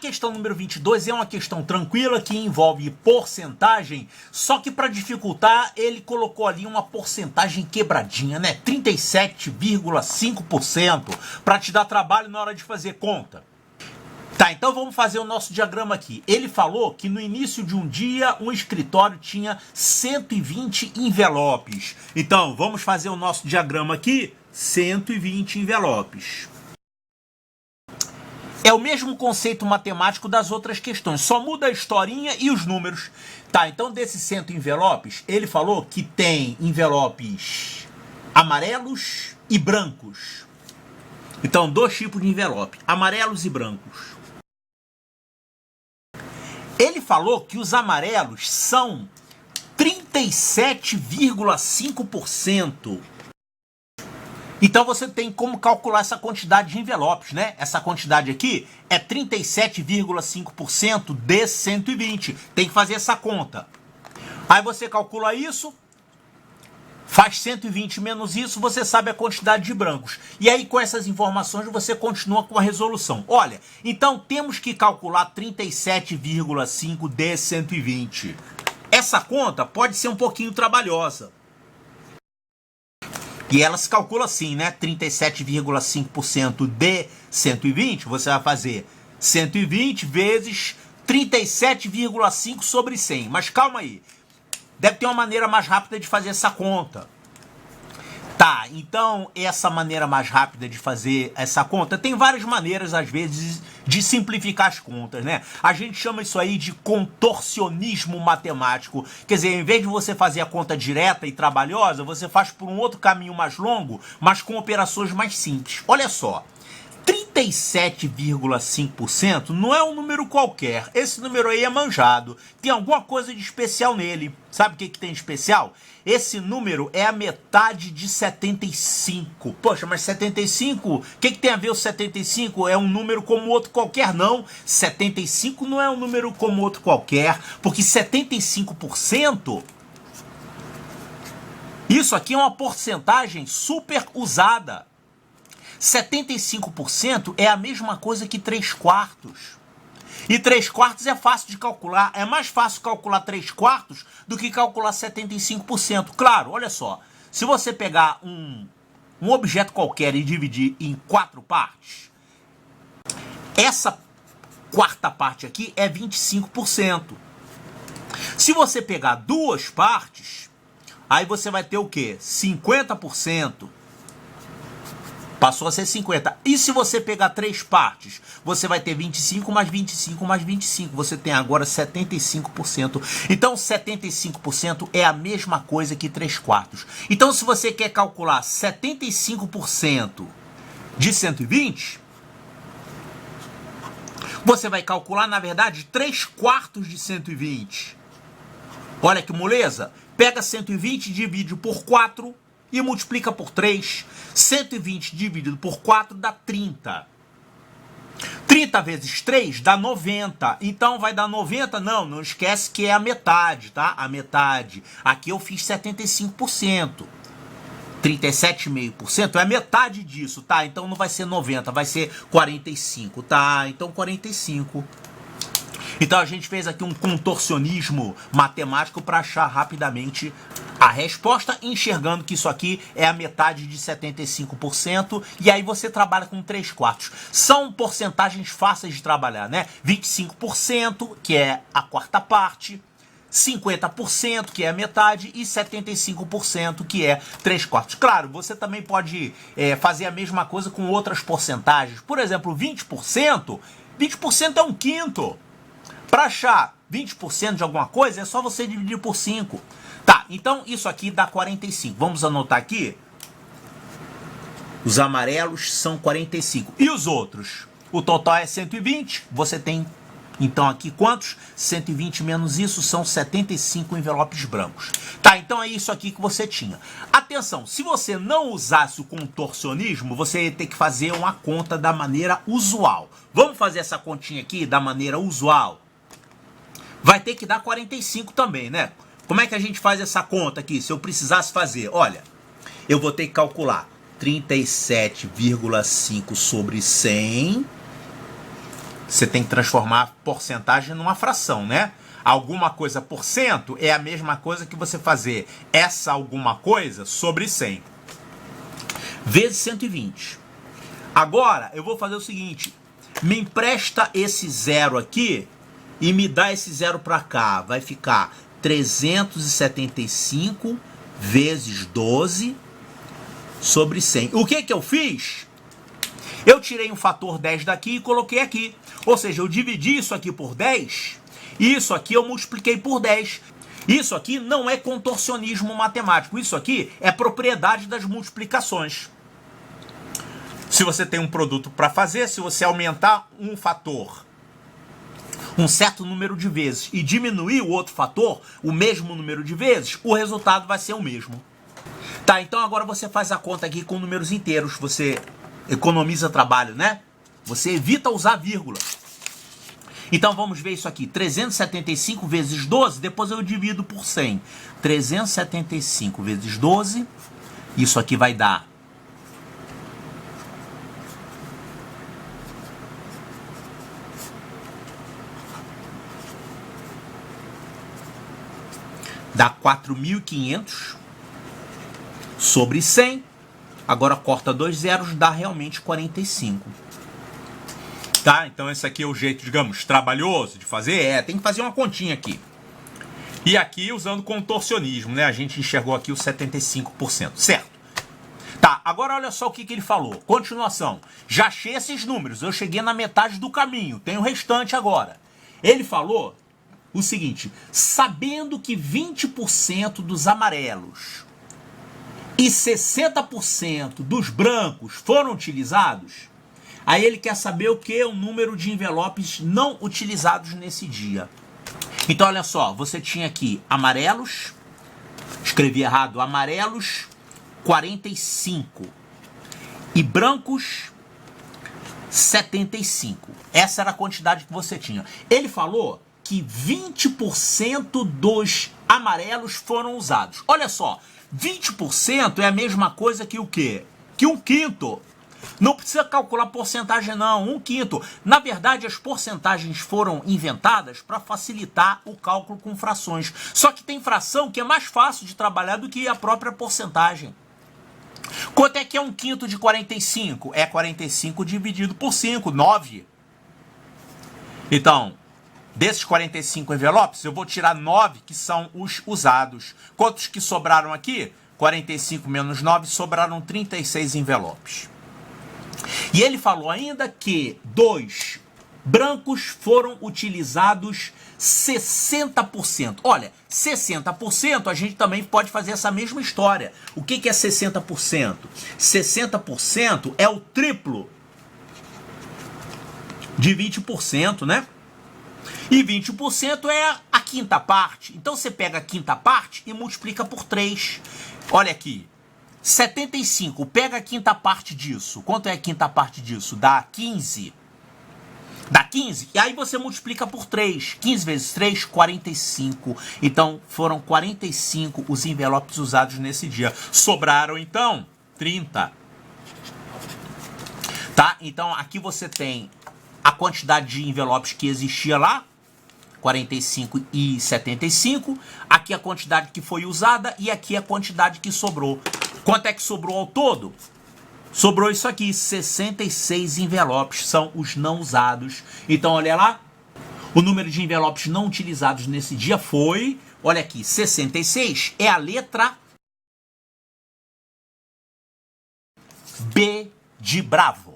questão número 22 é uma questão tranquila que envolve porcentagem, só que para dificultar ele colocou ali uma porcentagem quebradinha, né? 37,5% para te dar trabalho na hora de fazer conta. Tá, então vamos fazer o nosso diagrama aqui. Ele falou que no início de um dia um escritório tinha 120 envelopes. Então vamos fazer o nosso diagrama aqui, 120 envelopes. É o mesmo conceito matemático das outras questões, só muda a historinha e os números. Tá, então desses 100 envelopes, ele falou que tem envelopes amarelos e brancos. Então, dois tipos de envelope, amarelos e brancos. Ele falou que os amarelos são 37,5%. Então você tem como calcular essa quantidade de envelopes, né? Essa quantidade aqui é 37,5% de 120. Tem que fazer essa conta. Aí você calcula isso, faz 120 menos isso, você sabe a quantidade de brancos. E aí com essas informações você continua com a resolução. Olha, então temos que calcular 37,5 de 120. Essa conta pode ser um pouquinho trabalhosa. E ela se calcula assim, né? 37,5% de 120, você vai fazer 120 vezes 37,5 sobre 100. Mas calma aí, deve ter uma maneira mais rápida de fazer essa conta. Tá, então essa maneira mais rápida de fazer essa conta, tem várias maneiras às vezes de simplificar as contas, né? A gente chama isso aí de contorcionismo matemático. Quer dizer, em vez de você fazer a conta direta e trabalhosa, você faz por um outro caminho mais longo, mas com operações mais simples. Olha só, 37,5% não é um número qualquer. Esse número aí é manjado. Tem alguma coisa de especial nele. Sabe o que tem de especial? Esse número é a metade de 75. Poxa, mas 75? O que tem a ver o 75? É um número como outro qualquer? Não. 75 não é um número como outro qualquer, porque 75%, isso aqui é uma porcentagem super usada. 75% é a mesma coisa que 3/4. E 3/4 é fácil de calcular. É mais fácil calcular 3/4 do que calcular 75%. Claro, olha só. Se você pegar um objeto qualquer e dividir em 4 partes, essa quarta parte aqui é 25%. Se você pegar 2 partes, aí você vai ter o quê? 50%. Passou a ser 50. E se você pegar 3 partes, você vai ter 25 mais 25 mais 25. Você tem agora 75%. Então 75% é a mesma coisa que 3/4. Então se você quer calcular 75% de 120, você vai calcular, na verdade, 3/4 de 120. Olha que moleza. Pega 120 e divide por 4 e multiplica por 3. 120 dividido por 4 dá 30. 30 vezes 3 dá 90. Então vai dar 90? Não esquece que é a metade, tá? A metade. Aqui eu fiz 75%. 37,5% é a metade disso, tá? Então não vai ser 90, vai ser 45, tá? Então 45. Então a gente fez aqui um contorcionismo matemático para achar rapidamente a resposta, enxergando que isso aqui é a metade de 75%, e aí você trabalha com 3/4. São porcentagens fáceis de trabalhar, né? 25%, que é a quarta parte, 50%, que é a metade, e 75%, que é 3/4. Claro, você também pode fazer a mesma coisa com outras porcentagens. Por exemplo, 20% é um quinto. Para achar 20% de alguma coisa, é só você dividir por 5. Tá, então isso aqui dá 45. Vamos anotar aqui. Os amarelos são 45. E os outros? O total é 120. Você tem, então, aqui quantos? 120 menos isso são 75 envelopes brancos. Tá, então é isso aqui que você tinha. Atenção, se você não usasse o contorcionismo, você ia ter que fazer uma conta da maneira usual. Vamos fazer essa continha aqui da maneira usual. Vai ter que dar 45 também, né? Como é que a gente faz essa conta aqui? Se eu precisasse fazer, olha, eu vou ter que calcular 37,5 sobre 100 Você tem que transformar a porcentagem numa fração, né? Alguma coisa por cento é a mesma coisa que você fazer essa alguma coisa sobre 100. Vezes 120. Agora, eu vou fazer o seguinte. Me empresta esse zero aqui e me dá esse zero para cá. Vai ficar 375 vezes 12 sobre 100. O que que eu fiz? Eu tirei um fator 10 daqui e coloquei aqui. Ou seja, eu dividi isso aqui por 10 e isso aqui eu multipliquei por 10. Isso aqui não é contorcionismo matemático. Isso aqui é propriedade das multiplicações. Se você tem um produto para fazer, se você aumentar um fator um certo número de vezes e diminuir o outro fator, o mesmo número de vezes, o resultado vai ser o mesmo. Tá, então agora você faz a conta aqui com números inteiros, você economiza trabalho, né? Você evita usar vírgula. Então vamos ver isso aqui, 375 vezes 12, depois eu divido por 100. 375 vezes 12, isso aqui vai dar dá 4.500 sobre 100. Agora corta 2 zeros, dá realmente 45. Tá? Então esse aqui é o jeito, digamos, trabalhoso de fazer. Tem que fazer uma continha aqui. E aqui usando contorcionismo, né? A gente enxergou aqui os 75%, certo? Tá, agora olha só o que ele falou. Continuação. Já achei esses números, eu cheguei na metade do caminho. Tem o restante agora. Ele falou o seguinte, sabendo que 20% dos amarelos e 60% dos brancos foram utilizados, aí ele quer saber o que é o número de envelopes não utilizados nesse dia. Então olha só, você tinha aqui amarelos, escrevi errado, amarelos 45 e brancos 75. Essa era a quantidade que você tinha. Ele falou que 20% dos amarelos foram usados. Olha só, 20% é a mesma coisa que o quê? Que 1/5. Não precisa calcular porcentagem não, 1/5. Na verdade, as porcentagens foram inventadas para facilitar o cálculo com frações. Só que tem fração que é mais fácil de trabalhar do que a própria porcentagem. Quanto é que é 1/5 de 45? É 45 dividido por 5, 9. Então, desses 45 envelopes, eu vou tirar 9 que são os usados. Quantos que sobraram aqui? 45 menos 9, sobraram 36 envelopes. E ele falou ainda que 2 brancos foram utilizados 60%. Olha, 60% a gente também pode fazer essa mesma história. O que é 60%? 60% é o triplo de 20%, né? E 20% é a quinta parte. Então você pega a quinta parte e multiplica por 3. Olha aqui. 75. Pega a quinta parte disso. Quanto é a quinta parte disso? Dá 15. Dá 15. E aí você multiplica por 3. 15 vezes 3, 45. Então foram 45 os envelopes usados nesse dia. Sobraram então 30. Tá? Então aqui você tem a quantidade de envelopes que existia lá. 45 e 75, aqui a quantidade que foi usada e aqui a quantidade que sobrou. Quanto é que sobrou ao todo? Sobrou isso aqui, 66 envelopes são os não usados. Então olha lá, o número de envelopes não utilizados nesse dia foi, olha aqui, 66 é a letra B de Bravo.